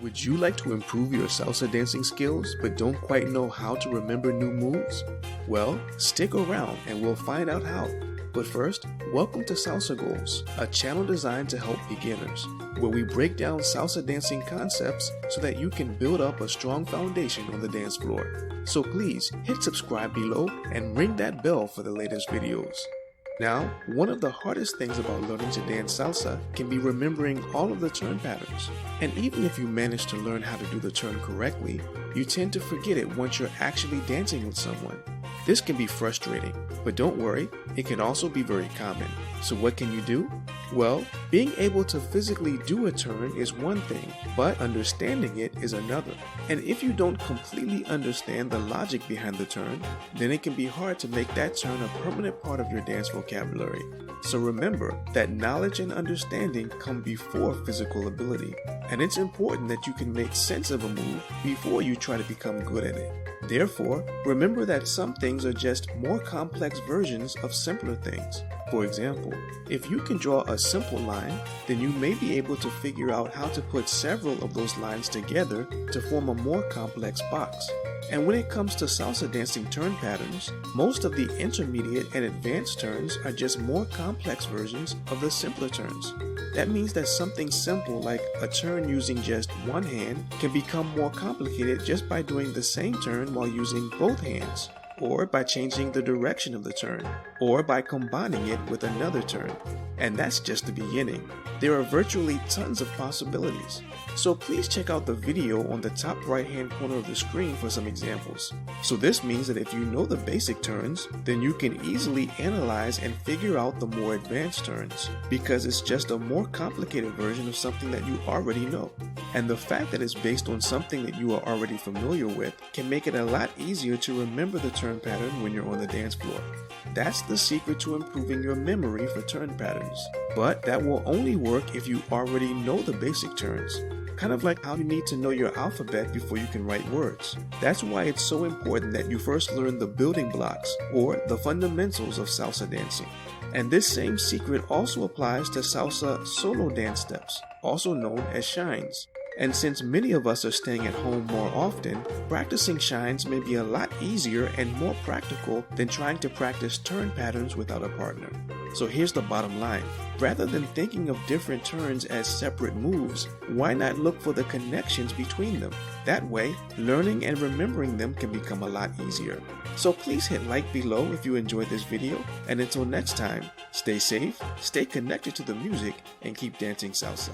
Would you like to improve your salsa dancing skills but don't quite know how to remember new moves? Well, stick around and we'll find out how. But first, welcome to Salsa Goals, a channel designed to help beginners, where we break down salsa dancing concepts so that you can build up a strong foundation on the dance floor. So please hit subscribe below and ring that bell for the latest videos. Now, one of the hardest things about learning to dance salsa can be remembering all of the turn patterns. And even if you manage to learn how to do the turn correctly, you tend to forget it once you're actually dancing with someone. This can be frustrating, but don't worry, it can also be very common. So what can you do? Well, being able to physically do a turn is one thing, but understanding it is another. And if you don't completely understand the logic behind the turn, then it can be hard to make that turn a permanent part of your dance vocabulary. So remember that knowledge and understanding come before physical ability, and it's important that you can make sense of a move before you try to become good at it. Therefore, remember that some things are just more complex versions of simpler things. For example, if you can draw a simple line, then you may be able to figure out how to put several of those lines together to form a more complex box. And when it comes to salsa dancing turn patterns, most of the intermediate and advanced turns are just more complex versions of the simpler turns. That means that something simple like a turn using just one hand can become more complicated just by doing the same turn while using both hands, or by changing the direction of the turn, or by combining it with another turn. And that's just the beginning. There are virtually tons of possibilities. So please check out the video on the top right hand corner of the screen for some examples. So this means that if you know the basic turns, then you can easily analyze and figure out the more advanced turns, because it's just a more complicated version of something that you already know. And the fact that it's based on something that you are already familiar with can make it a lot easier to remember the turn pattern when you're on the dance floor. That's the secret to improving your memory for turn patterns. But that will only work if you already know the basic turns. Kind of like how you need to know your alphabet before you can write words. That's why it's so important that you first learn the building blocks, or the fundamentals of salsa dancing. And this same secret also applies to salsa solo dance steps, also known as shines. And since many of us are staying at home more often, practicing shines may be a lot easier and more practical than trying to practice turn patterns without a partner. So here's the bottom line. Rather than thinking of different turns as separate moves, why not look for the connections between them? That way, learning and remembering them can become a lot easier. So please hit like below if you enjoyed this video, and until next time, stay safe, stay connected to the music, and keep dancing salsa.